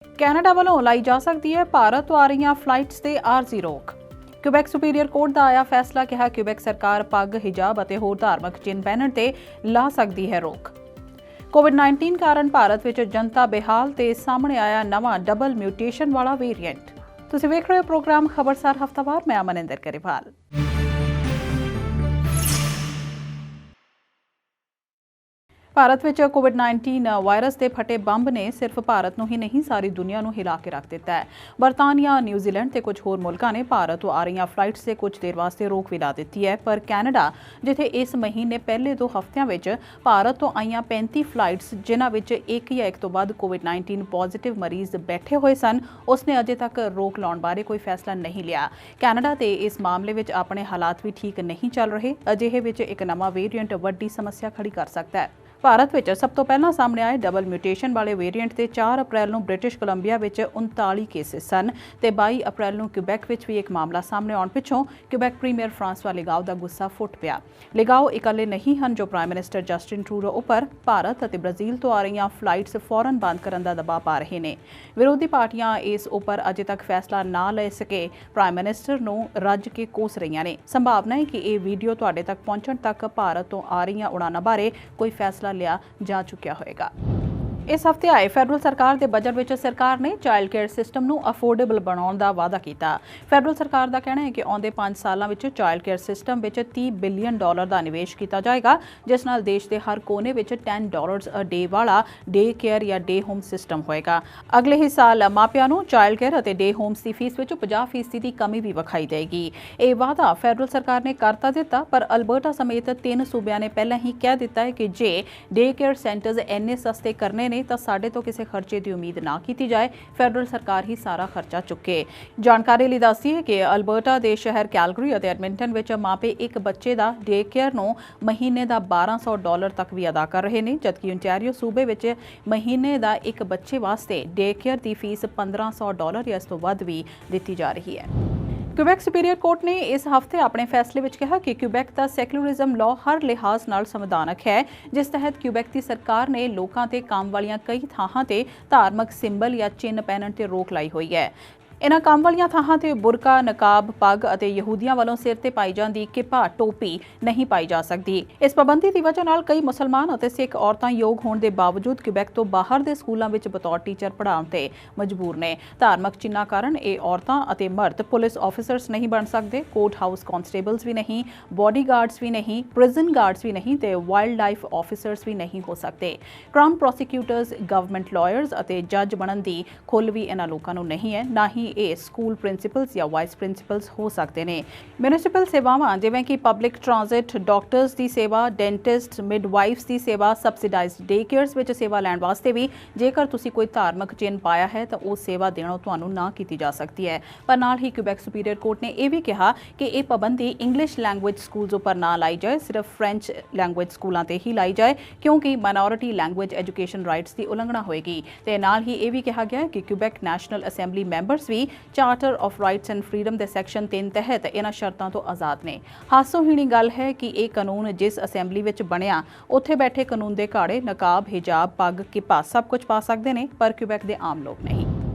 Canada ਵੱਲੋਂ ਲਾਈ ਜਾ ਸਕਦੀ ਹੈ ਭਾਰਤ ਤੋਂ ਆ ਰਹੀਆਂ ਫਲਾਈਟਸ ਤੇ ਆਰਜ਼ੀ ਰੋਕ। ਕਿਊਬੈਕ ਸੁਪੀਰੀਅਰ ਕੋਰਟ ਦਾ ਆਇਆ ਫੈਸਲਾ, ਕਿਹਾ ਕਿਊਬੈਕ ਸਰਕਾਰ ਪੱਗ, ਹਿਜਾਬ ਅਤੇ ਹੋਰ ਧਾਰਮਿਕ ਚਿੰਨ੍ਹ ਪਹਿਨਣ ਤੇ ਲਾ ਸਕਦੀ ਹੈ ਰੋਕ। ਕੋਵਿਡ-19 ਕਾਰਨ ਭਾਰਤ ਵਿੱਚ ਜਨਤਾ ਬੇਹਾਲ ਤੇ ਸਾਹਮਣੇ ਆਇਆ ਨਵਾਂ ਡਬਲ ਮਿਊਟੇਸ਼ਨ ਵਾਲਾ ਵੇਰੀਐਂਟ। ਤੁਸੀਂ ਵੇਖ ਰਹੇ ਹੋ ਪ੍ਰੋਗਰਾਮ ਖਬਰਸਾਰ ਹਫ਼ਤਾਵਾਰ। ਮੈਂ ਅਮਨਿੰਦਰ ਗਰੇਵਾਲ। ਭਾਰਤ ਵਿੱਚ ਕੋਵਿਡ-19 ਵਾਇਰਸ ਦੇ ਫਟੇ ਬੰਬ ਨੇ ਸਿਰਫ ਭਾਰਤ ਨੂੰ ਹੀ ਨਹੀਂ, ਸਾਰੀ ਦੁਨੀਆ ਨੂੰ ਹਿਲਾ ਕੇ ਰੱਖ ਦਿੱਤਾ ਹੈ। ਬਰਤਾਨੀਆ, ਨਿਊਜ਼ੀਲੈਂਡ ਤੇ ਕੁਝ ਹੋਰ ਮੁਲਕਾਂ ਨੇ ਭਾਰਤ ਤੋਂ ਆ ਰਹੀਆਂ ਫਲਾਈਟਸ ਤੇ ਕੁਝ ਦੇਰ ਵਾਸਤੇ ਰੋਕ ਵੀ ਲਾ ਦਿੱਤੀ ਹੈ, ਪਰ ਕੈਨੇਡਾ, ਜਿੱਥੇ ਇਸ ਮਹੀਨੇ ਪਹਿਲੇ 2 ਹਫ਼ਤਿਆਂ ਵਿੱਚ ਭਾਰਤ ਤੋਂ ਆਈਆਂ 35 ਫਲਾਈਟਸ, ਜਿਨ੍ਹਾਂ ਵਿੱਚ ਇੱਕ ਜਾਂ ਇੱਕ ਤੋਂ ਵੱਧ ਕੋਵਿਡ-19 ਪੋਜ਼ਿਟਿਵ ਮਰੀਜ਼ ਬੈਠੇ ਹੋਏ ਸਨ, ਉਸਨੇ ਅਜੇ ਤੱਕ ਰੋਕ ਲਾਉਣ ਬਾਰੇ ਕੋਈ ਫੈਸਲਾ ਨਹੀਂ ਲਿਆ। ਕੈਨੇਡਾ ਤੇ ਇਸ ਮਾਮਲੇ ਵਿੱਚ ਆਪਣੇ ਹਾਲਾਤ ਵੀ ਠੀਕ ਨਹੀਂ ਚੱਲ ਰਹੇ। ਅਜਿਹੇ ਵਿੱਚ ਇੱਕ ਨਵਾਂ ਵੇਰੀਐਂਟ ਵੱਡੀ ਸਮੱਸਿਆ ਖੜੀ ਕਰ ਸਕਦਾ ਹੈ। ਭਾਰਤ ਵਿੱਚ ਸਭ ਤੋਂ ਪਹਿਲਾਂ ਸਾਹਮਣੇ ਆਏ ਡਬਲ ਮਿਊਟੇਸ਼ਨ ਵਾਲੇ ਵੇਰੀਐਂਟ ਤੇ 4 ਅਪ੍ਰੈਲ ਨੂੰ ਬ੍ਰਿਟਿਸ਼ ਕੋਲੰਬੀਆ ਵਿੱਚ 39 ਕੇਸਿਸ ਸਨ ਤੇ 22 ਅਪ੍ਰੈਲ ਨੂੰ ਕਿਊਬੈਕ ਵਿੱਚ ਵੀ ਇੱਕ ਮਾਮਲਾ ਸਾਹਮਣੇ ਆਉਣ ਪਿੱਛੋਂ ਕਿਊਬੈਕ ਪ੍ਰੀਮੀਅਰ ਫਰਾਂਸਵਾ ਲਿਗਾਓ ਦਾ ਗੁੱਸਾ ਫੁੱਟ ਪਿਆ। ਲਿਗਾਓ ਇਕੱਲੇ ਨਹੀਂ ਹਨ ਜੋ ਪ੍ਰਾਈਮ ਮਿਨਿਸਟਰ ਜਸਟਿਨ ਟਰੂਡੋ ਉੱਪਰ ਭਾਰਤ ਅਤੇ ਬ੍ਰਾਜ਼ੀਲ ਤੋਂ ਆ ਰਹੀਆਂ ਫਲਾਈਟਸ ਫੌਰਨ ਬੰਦ ਕਰਨ ਦਾ ਦਬਾਅ ਪਾ ਰਹੇ ਨੇ। ਵਿਰੋਧੀ ਪਾਰਟੀਆਂ ਇਸ ਉੱਪਰ ਅਜੇ ਤੱਕ ਫੈਸਲਾ ਨਾ ਲੈ ਸਕੇ ਪ੍ਰਾਈਮ ਮਿਨਿਸਟਰ ਨੂੰ ਰੱਜ ਕੇ ਕੋਸ ਰਹੀਆਂ ਨੇ। ਸੰਭਾਵਨਾ ਹੈ ਕਿ ਇਹ ਵੀਡੀਓ ਤੁਹਾਡੇ ਤੱਕ ਪਹੁੰਚਣ ਤੱਕ ਭਾਰਤ ਤੋਂ ਆ ਰਹੀਆਂ ਉਡਾਨਾਂ ਬਾਰੇ ਕੋਈ ਫੈਸਲਾ ਲਿਆ ਜਾ ਚੁੱਕਿਆ ਹੋਵੇਗਾ। ਇਸ ਹਫ਼ਤੇ ਆਏ ਫੈਡਰਲ ਸਰਕਾਰ ਦੇ ਬਜਟ ਵਿੱਚ ਸਰਕਾਰ ਨੇ ਚਾਈਲਡ ਕੇਅਰ ਸਿਸਟਮ ਨੂੰ ਅਫੋਰਡੇਬਲ ਬਣਾਉਣ ਦਾ ਵਾਅਦਾ ਕੀਤਾ। ਫੈਡਰਲ ਸਰਕਾਰ ਦਾ ਕਹਿਣਾ ਹੈ ਕਿ ਆਉਂਦੇ 5 ਸਾਲਾਂ ਵਿੱਚ ਚਾਈਲਡ ਕੇਅਰ ਸਿਸਟਮ ਵਿੱਚ $30 ਬਿਲੀਅਨ ਦਾ ਨਿਵੇਸ਼ ਕੀਤਾ ਜਾਏਗਾ, ਜਿਸ ਨਾਲ ਦੇਸ਼ ਦੇ ਹਰ ਕੋਨੇ ਵਿੱਚ $10 ਅ ਡੇ ਵਾਲਾ ਡੇ ਕੇਅਰ ਜਾਂ ਡੇ ਹੋਮ ਸਿਸਟਮ ਹੋਏਗਾ। ਅਗਲੇ ਹੀ ਸਾਲ ਮਾਪਿਆਂ ਨੂੰ ਚਾਈਲਡ ਕੇਅਰ ਅਤੇ ਡੇ ਹੋਮਸ ਦੀ ਫੀਸ ਵਿੱਚ 50% ਦੀ ਕਮੀ ਵੀ ਵਿਖਾਈ ਦੇਏਗੀ। ਇਹ ਵਾਅਦਾ ਫੈਡਰਲ ਸਰਕਾਰ ਨੇ ਕਰ ਤਾਂ ਦਿੱਤਾ, ਪਰ ਅਲਬਰਟਾ ਸਮੇਤ 3 ਸੂਬਿਆਂ ਨੇ ਪਹਿਲਾਂ ਹੀ ਕਹਿ ਦਿੱਤਾ ਹੈ ਕਿ ਜੇ ਡੇ ਕੇਅਰ ਸੈਂਟਰਜ਼ ਇੰਨੇ ਸਸਤੇ ਕਰਨੇ ਨੇ ਤਾਂ ਸਾਡੇ ਤੋਂ ਕਿਸੇ ਖਰਚੇ ਦੀ ਉਮੀਦ ਨਾ ਕੀਤੀ ਜਾਏ, ਫੈਡਰਲ ਸਰਕਾਰ ਹੀ ਸਾਰਾ ਖਰਚਾ ਚੁੱਕੇ। ਜਾਣਕਾਰੀ ਲਈ ਦੱਸਦੀ ਹੈ ਕਿ ਅਲਬਰਟਾ ਦੇ ਸ਼ਹਿਰ ਕੈਲਗਰੀ ਅਤੇ ਐਡਮਿੰਟਨ ਵਿੱਚ ਮਾਪੇ ਇੱਕ ਬੱਚੇ ਦਾ ਡੇ ਕੇਅਰ ਨੂੰ ਮਹੀਨੇ ਦਾ $1200 ਤੱਕ ਵੀ ਅਦਾ ਕਰ ਰਹੇ ਨੇ, ਜਦਕਿ ਓਨਟਾਰੀਓ ਸੂਬੇ ਵਿੱਚ ਮਹੀਨੇ ਦਾ ਇੱਕ ਬੱਚੇ ਵਾਸਤੇ ਡੇ ਕੇਅਰ ਦੀ ਫੀਸ $1500 ਜਾਂ ਇਸ ਤੋਂ ਵੱਧ ਵੀ ਦਿੱਤੀ ਜਾ ਰਹੀ ਹੈ। ਕਿਊਬੈਕ ਸੁਪੀਰੀਅਰ ਕੋਰਟ ਨੇ ਇਸ ਹਫ਼ਤੇ ਆਪਣੇ ਫੈਸਲੇ ਵਿੱਚ ਕਿਹਾ ਕਿ ਕਿਊਬੈਕ ਦਾ ਸੈਕੂਲਰਿਜ਼ਮ ਲਾਅ ਹਰ ਲਿਹਾਜ਼ ਨਾਲ ਸੰਵਿਧਾਨਕ ਹੈ, ਜਿਸ ਤਹਿਤ ਕਿਊਬੈਕ ਦੀ ਸਰਕਾਰ ਨੇ ਲੋਕਾਂ ਤੇ ਕੰਮ ਵਾਲੀਆਂ ਕਈ ਥਾਵਾਂ ਤੇ ਧਾਰਮਿਕ ਸਿੰਬਲ ਜਾਂ ਚਿੰਨ੍ਹ ਪਹਿਨਣ ਤੇ ਰੋਕ ਲਾਈ ਹੋਈ ਹੈ। ਇਨ੍ਹਾਂ ਕੰਮ ਵਾਲੀਆਂ ਥਾਵਾਂ ਤੇ ਬੁਰਕਾ, ਨਕਾਬ, ਪੱਗ ਅਤੇ ਯਹੂਦੀਆਂ ਵੱਲੋਂ ਸਿਰ ਤੇ ਪਾਈ ਜਾਂਦੀ ਕਿੱਪਾ, ਟੋਪੀ ਨਹੀਂ ਪਾਈ ਜਾ ਸਕਦੀ। ਇਸ ਪਾਬੰਦੀ ਦੀ ਵਜ੍ਹਾ ਨਾਲ ਕਈ ਮੁਸਲਮਾਨ ਅਤੇ ਸਿੱਖ ਔਰਤਾਂ ਯੋਗ ਹੋਣ ਦੇ ਬਾਵਜੂਦ ਕਿਊਬੈਕ ਤੋਂ ਬਾਹਰ ਦੇ ਸਕੂਲਾਂ ਵਿੱਚ ਬਤੌਰ ਟੀਚਰ ਪੜ੍ਹਾਉਣ ਤੇ ਮਜਬੂਰ ਨੇ। ਧਾਰਮਿਕ ਚਿੰਨ੍ਹਾਂ ਕਾਰਨ ਇਹ ਔਰਤਾਂ ਅਤੇ ਮਰਦ ਪੁਲਿਸ ਆਫੀਸਰਸ ਨਹੀਂ ਬਣ ਸਕਦੇ, ਕੋਰਟ ਹਾਊਸ ਕਾਂਸਟੇਬਲਸ ਵੀ ਨਹੀਂ, ਬਾਡੀਗਾਰਡਸ ਵੀ ਨਹੀਂ, ਪ੍ਰਿਜ਼ਨ ਗਾਰਡਸ ਵੀ ਨਹੀਂ ਤੇ ਵਾਈਲਡ ਲਾਈਫ ਆਫੀਸਰਸ ਵੀ ਨਹੀਂ ਹੋ ਸਕਦੇ। ਕਰਾਊਨ ਪ੍ਰੋਸੀਕਿਊਟਰਸ, ਗਵਰਨਮੈਂਟ ਲਾਇਰਸ ਅਤੇ ਜੱਜ ਬਣਨ ਦੀ ਖੁੱਲ੍ਹ ਵੀ ਇਹਨਾਂ ਲੋਕਾਂ ਨੂੰ ਨਹੀਂ ਹੈ, ਨਾ ਹੀ ਇਹ ਸਕੂਲ ਪ੍ਰਿੰਸੀਪਲਸ ਜਾਂ ਵਾਈਸ ਪ੍ਰਿੰਸੀਪਲਸ ਹੋ ਸਕਦੇ ਨੇ। ਮਿਊਨਿਸਪਲ ਸੇਵਾਵਾਂ ਜਿਵੇਂ ਕਿ ਪਬਲਿਕ ਟ੍ਰਾਂਜ਼ਿਟ, ਡਾਕਟਰਸ ਦੀ ਸੇਵਾ, ਡੈਂਟਿਸਟ, ਮਿਡਵਾਈਫਸ ਦੀ ਸੇਵਾ, ਸਬਸਿਡਾਈਜ਼ਡ ਡੇ ਕੇਅਰਸ ਵਿੱਚ ਸੇਵਾ ਲੈਣ ਵਾਸਤੇ ਵੀ ਜੇਕਰ ਤੁਸੀਂ ਕੋਈ ਧਾਰਮਿਕ ਚਿੰਨ੍ਹ ਪਾਇਆ ਹੈ ਤਾਂ ਉਹ ਸੇਵਾ ਦੇਣੋਂ ਤੁਹਾਨੂੰ ਨਾ ਕੀਤੀ ਜਾ ਸਕਦੀ ਹੈ। ਪਰ ਨਾਲ ਹੀ ਕਿਊਬੈਕ ਸੁਪੀਰੀਅਰ ਕੋਰਟ ਨੇ ਇਹ ਵੀ ਕਿਹਾ ਕਿ ਇਹ ਪਾਬੰਦੀ ਇੰਗਲਿਸ਼ ਲੈਂਗੁਏਜ ਸਕੂਲਸ ਉੱਪਰ ਨਾ ਲਾਈ ਜਾਏ, ਸਿਰਫ ਫ੍ਰੈਂਚ ਲੈਂਗੁਏਜ ਸਕੂਲਾਂ ਤੇ ਹੀ ਲਾਈ ਜਾਏ, ਕਿਉਂਕਿ ਮਾਈਨੋਰਿਟੀ ਲੈਂਗੁਏਜ ਐਜੂਕੇਸ਼ਨ ਰਾਈਟਸ ਦੀ ਉਲੰਘਣਾ ਹੋਏਗੀ। ਤੇ ਨਾਲ ਹੀ ਇਹ ਵੀ ਕਿਹਾ ਗਿਆ ਕਿ ਕਿਊਬੈਕ ਨੈਸ਼ਨਲ ਅਸੈਂਬਲੀ ਮੈਂਬਰਸ ਵੀ charter of rights and freedom ਦੇ ਸੈਕਸ਼ਨ 3 ਤਹਿਤ ਇਹਨਾਂ ਸ਼ਰਤਾਂ ਤੋਂ ਆਜ਼ਾਦ ਨੇ। ਹਾਸੋਹੀਣੀ ਗੱਲ ਹੈ ਕਿ ਇਹ ਕਾਨੂੰਨ ਜਿਸ ਅਸੈਂਬਲੀ ਵਿੱਚ ਬਣਿਆ, ਉੱਥੇ ਬੈਠੇ ਕਾਨੂੰਨ ਦੇ ਘਾੜੇ ਨਕਾਬ, ਹਿਜਾਬ, ਪੱਗ, ਕਿੱਪਾ ਸਭ ਕੁਝ ਪਾ ਸਕਦੇ ਨੇ, ਪਰ ਕਿਊਬੈਕ ਦੇ ਆਮ ਲੋਕ ਨਹੀਂ।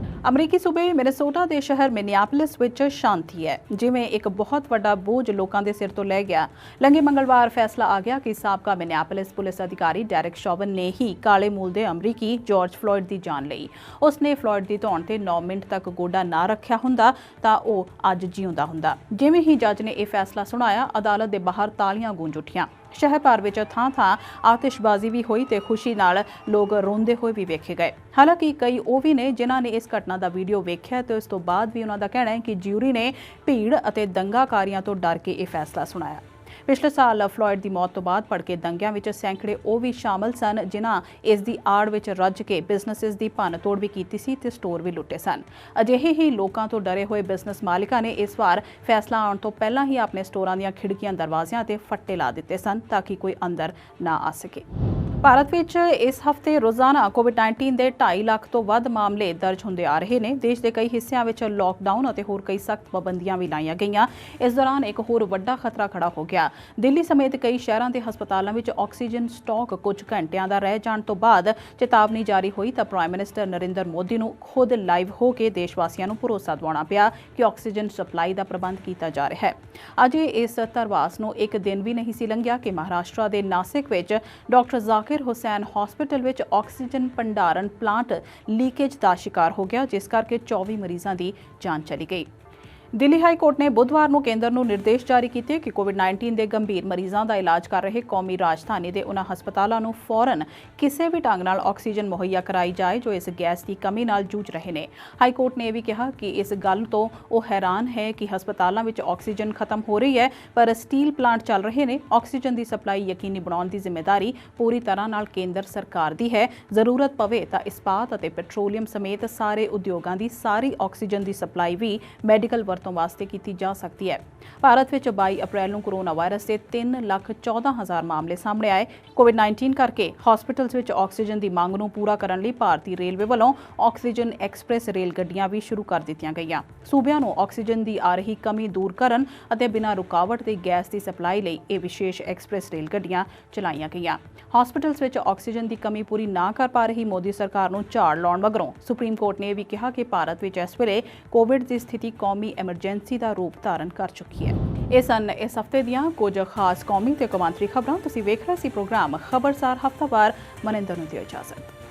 ਅਮਰੀਕੀ ਸੂਬੇ ਮਿਨੇਸੋਟਾ ਦੇ ਸ਼ਹਿਰ ਮਿਨੀਐਪੋਲਿਸ ਵਿੱਚ ਸ਼ਾਂਤੀ ਹੈ, ਜਿਵੇਂ ਇੱਕ ਬਹੁਤ ਵੱਡਾ ਬੋਝ ਲੋਕਾਂ ਦੇ ਸਿਰ ਤੋਂ ਲੈ ਗਿਆ। ਲੰਘੇ ਮੰਗਲਵਾਰ ਫੈਸਲਾ ਆ ਗਿਆ ਕਿ ਸਾਬਕਾ ਮਿਨੀਐਪੋਲਿਸ ਪੁਲਿਸ ਅਧਿਕਾਰੀ ਡੈਰਿਕ ਸ਼ੌਵਨ ਨੇ ਹੀ ਕਾਲੇ ਮੂਲ ਦੇ ਅਮਰੀਕੀ ਜਾਰਜ ਫਲੋਇਡ ਦੀ ਜਾਨ ਲਈ। ਉਸਨੇ ਫਲੋਇਡ ਦੀ ਧੌਣ ਤੇ 9 ਮਿੰਟ ਤੱਕ ਗੋਡਾ ਨਾ ਰੱਖਿਆ ਹੁੰਦਾ ਤਾਂ ਉਹ ਅੱਜ ਜਿਉਂਦਾ ਹੁੰਦਾ। ਜਿਵੇਂ ਹੀ ਜੱਜ ਨੇ ਇਹ ਫੈਸਲਾ ਸੁਣਾਇਆ, ਅਦਾਲਤ ਦੇ ਬਾਹਰ ਤਾਲੀਆਂ ਗੂੰਜ ਉੱਠੀਆਂ। ਸ਼ਹਿਰ ਭਰ ਵਿੱਚ ਥਾਂ-ਥਾਂ ਆਤਿਸ਼ਬਾਜ਼ੀ ਵੀ ਹੋਈ ਤੇ ਖੁਸ਼ੀ ਨਾਲ ਲੋਕ ਰੋਂਦੇ ਹੋਏ ਵੀ ਵੇਖੇ ਗਏ। ਹਾਲਾਂਕਿ ਕਈ ਉਹ ਵੀ ਨੇ ਜਿਨ੍ਹਾਂ ਨੇ ਇਸ ਘਟਨਾ ਦਾ ਵੀਡੀਓ ਵੇਖਿਆ ਤੇ ਉਸ ਤੋਂ ਬਾਅਦ ਵੀ ਉਹਨਾਂ ਦਾ ਕਹਿਣਾ ਹੈ ਕਿ ਜਿਊਰੀ ਨੇ ਭੀੜ ਅਤੇ ਦੰਗਾਕਾਰੀਆਂ ਤੋਂ ਡਰ ਕੇ ਇਹ ਫੈਸਲਾ ਸੁਣਾਇਆ। ਪਿਛਲੇ ਸਾਲ ਫਲੋਇਡ ਦੀ ਮੌਤ ਤੋਂ ਬਾਅਦ ਭੜਕੇ ਦੰਗਿਆਂ ਵਿੱਚ ਸੈਂਕੜੇ ਉਹ ਵੀ ਸ਼ਾਮਲ ਸਨ ਜਿਨ੍ਹਾਂ ਇਸ ਦੀ ਆੜ ਵਿੱਚ ਰੱਜ ਕੇ ਬਿਜ਼ਨੈਸਿਸ ਦੀ ਭੰਨ-ਤੋੜ ਵੀ ਕੀਤੀ ਸੀ ਤੇ ਸਟੋਰ ਵੀ ਲੁੱਟੇ ਸਨ। ਅਜਿਹੇ ਹੀ ਲੋਕਾਂ ਤੋਂ ਡਰੇ ਹੋਏ ਬਿਜ਼ਨਸ ਮਾਲਿਕਾਂ ਨੇ ਇਸ ਵਾਰ ਫੈਸਲਾ ਆਉਣ ਤੋਂ ਪਹਿਲਾਂ ਹੀ ਆਪਣੇ ਸਟੋਰਾਂ ਦੀਆਂ ਖਿੜਕੀਆਂ, ਦਰਵਾਜ਼ਿਆਂ ਤੇ ਫੱਟੇ ਲਾ ਦਿੱਤੇ ਸਨ ਤਾਂ ਕਿ ਕੋਈ ਅੰਦਰ ਨਾ ਆ ਸਕੇ। ਭਾਰਤ ਵਿੱਚ ਇਸ ਹਫ਼ਤੇ ਰੋਜ਼ਾਨਾ ਕੋਵਿਡ-19 ਦੇ 2.5 ਲੱਖ ਤੋਂ ਵੱਧ ਮਾਮਲੇ ਦਰਜ ਹੁੰਦੇ ਆ ਰਹੇ ਨੇ। ਦੇਸ਼ ਦੇ ਕਈ ਹਿੱਸਿਆਂ ਵਿੱਚ ਲਾਕਡਾਊਨ ਅਤੇ ਹੋਰ ਕਈ ਸਖਤ ਪਾਬੰਦੀਆਂ ਵੀ ਲਾਈਆਂ ਗਈਆਂ। ਇਸ ਦੌਰਾਨ ਇੱਕ ਹੋਰ ਵੱਡਾ ਖਤਰਾ ਖੜਾ ਹੋ ਗਿਆ। ਦਿੱਲੀ ਸਮੇਤ ਕਈ ਸ਼ਹਿਰਾਂ ਦੇ ਹਸਪਤਾਲਾਂ ਵਿੱਚ ਆਕਸੀਜਨ ਸਟਾਕ ਕੁਝ ਘੰਟਿਆਂ ਦਾ ਰਹਿ ਜਾਣ ਤੋਂ ਬਾਅਦ ਚੇਤਾਵਨੀ ਜਾਰੀ ਹੋਈ ਤਾਂ ਪ੍ਰਾਈਮ ਮਿਨਿਸਟਰ ਨਰਿੰਦਰ ਮੋਦੀ ਨੂੰ ਖੁਦ ਲਾਈਵ ਹੋ ਕੇ ਦੇਸ਼ ਵਾਸੀਆਂ ਨੂੰ ਭਰੋਸਾ ਦਿਵਾਉਣਾ ਪਿਆ ਕਿ ਆਕਸੀਜਨ ਸਪਲਾਈ ਦਾ ਪ੍ਰਬੰਧ ਕੀਤਾ ਜਾ ਰਿਹਾ ਹੈ। ਅਜੇ ਇਸ ਧਰਵਾਸ ਨੂੰ ਇੱਕ ਦਿਨ ਵੀ ਨਹੀਂ ਸੀ ਲੰਘਿਆ ਕਿ ਮਹਾਰਾਸ਼ਟਰ ਦੇ ਨਾਸਿਕ ਵਿੱਚ ਡਾਕਟਰ ਜ਼ਾਕਿਰ ਹੁਸੈਨ ਹਸਪਤਾਲ ਵਿੱਚ ਆਕਸੀਜਨ ਭੰਡਾਰਨ ਪਲਾਂਟ ਲੀਕੇਜ ਦਾ ਸ਼ਿਕਾਰ ਹੋ ਗਿਆ, ਜਿਸ ਕਰਕੇ 24 ਮਰੀਜ਼ਾਂ ਦੀ ਜਾਨ ਚਲੀ ਗਈ। ਦਿੱਲੀ ਹਾਈ ਕੋਰਟ ਨੇ ਬੁੱਧਵਾਰ ਨੂੰ ਕੇਂਦਰ ਨੂੰ ਨਿਰਦੇਸ਼ ਜਾਰੀ ਕੀਤੇ ਕਿ ਕੋਵਿਡ-19 ਦੇ ਗੰਭੀਰ ਮਰੀਜ਼ਾਂ ਦਾ ਇਲਾਜ ਕਰ ਰਹੇ ਕੌਮੀ ਰਾਜਧਾਨੀ ਦੇ ਉਨ੍ਹਾਂ ਹਸਪਤਾਲਾਂ ਨੂੰ ਫੌਰਨ ਕਿਸੇ ਵੀ ਢੰਗ ਨਾਲ ਆਕਸੀਜਨ ਮੁਹੱਈਆ ਕਰਾਈ ਜਾਏ ਜੋ ਇਸ ਗੈਸ ਦੀ ਕਮੀ ਨਾਲ ਜੂਝ ਰਹੇ ਨੇ। ਹਾਈ ਕੋਰਟ ਨੇ ਇਹ ਵੀ ਕਿਹਾ ਕਿ ਇਸ ਗੱਲ ਤੋਂ ਉਹ ਹੈਰਾਨ ਹੈ ਕਿ ਹਸਪਤਾਲਾਂ ਵਿੱਚ ਆਕਸੀਜਨ ਖਤਮ ਹੋ ਰਹੀ ਹੈ ਪਰ ਸਟੀਲ ਪਲਾਂਟ ਚੱਲ ਰਹੇ ਨੇ। ਆਕਸੀਜਨ ਦੀ ਸਪਲਾਈ ਯਕੀਨੀ ਬਣਾਉਣ ਦੀ ਜ਼ਿੰਮੇਵਾਰੀ ਪੂਰੀ ਤਰ੍ਹਾਂ ਨਾਲ ਕੇਂਦਰ ਸਰਕਾਰ ਦੀ ਹੈ। ਜ਼ਰੂਰਤ ਪਵੇ ਤਾਂ ਇਸਪਾਤ ਅਤੇ ਪੈਟਰੋਲੀਅਮ ਸਮੇਤ ਸਾਰੇ ਉਦਯੋਗਾਂ ਦੀ ਸਾਰੀ ਆਕਸੀਜਨ ਦੀ ਸਪਲਾਈ ਵੀ ਮੈਡੀਕਲ ਵਰਤੋਂ ਵਾਸਤੇ ਕੀਤੀ ਜਾ ਸਕਦੀ ਹੈ। ਭਾਰਤ ਵਿੱਚ 22 ਅਪ੍ਰੈਲ ਨੂੰ ਕੋਰੋਨਾ ਵਾਇਰਸ ਦੇ 3,14,000 ਮਾਮਲੇ ਸਾਹਮਣੇ ਆਏ। ਕੋਵਿਡ-19 ਕਰਕੇ ਹਸਪਤਾਲਸ ਵਿੱਚ ਆਕਸੀਜਨ ਦੀ ਮੰਗ ਨੂੰ ਪੂਰਾ ਕਰਨ ਲਈ ਭਾਰਤੀ ਰੇਲਵੇ ਵੱਲੋਂ ਆਕਸੀਜਨ ਐਕਸਪ੍ਰੈਸ ਰੇਲ ਗੱਡੀਆਂ ਵੀ ਸ਼ੁਰੂ ਕਰ ਦਿੱਤੀਆਂ ਗਈਆਂ। ਸੂਬਿਆਂ ਨੂੰ ਆਕਸੀਜਨ ਦੀ ਆ ਰਹੀ ਕਮੀ ਦੂਰ ਕਰਨ ਅਤੇ ਬਿਨਾਂ ਰੁਕਾਵਟ ਦੇ ਗੈਸ ਦੀ ਸਪਲਾਈ ਲਈ ਇਹ ਵਿਸ਼ੇਸ਼ ਐਕਸਪ੍ਰੈਸ ਰੇਲ ਗੱਡੀਆਂ ਚਲਾਈਆਂ ਗਈਆਂ। ਹਸਪਤਾਲਸ ਵਿੱਚ ਆਕਸੀਜਨ ਦੀ ਕਮੀ ਪੂਰੀ ਨਾ ਕਰ ਪਾ ਰਹੀ ਮੋਦੀ ਸਰਕਾਰ ਨੂੰ ਝਾੜ ਲਾਉਣ ਮਗਰੋਂ ਸੁਪਰੀਮ ਕੋਰਟ ਨੇ ਇਹ ਵੀ ਕਿਹਾ ਕਿ ਭਾਰਤ ਵਿੱਚ ਇਸ ਵੇਲੇ ਕੋਵਿਡ ਦੀ ਸਥਿਤੀ ਕੌਮੀ ਐਮਰਜੈਂਸੀ ਦਾ ਰੂਪ ਧਾਰਨ ਕਰ ਚੁੱਕੀ ਹੈ। ਇਹ ਸਨ ਇਸ ਹਫ਼ਤੇ ਦੀਆਂ ਕੁਝ ਖਾਸ ਕੌਮੀ ਤੇ ਕੌਮਾਂਤਰੀ ਖਬਰਾਂ। ਤੁਸੀਂ ਵੇਖ ਰਹੇ ਸੀ ਪ੍ਰੋਗਰਾਮ ਖਬਰਸਾਰ ਹਫ਼ਤਾਵਾਰ। ਮਨਿੰਦਰ ਨੂੰ ਦਿਓ ਇਜਾਜ਼ਤ।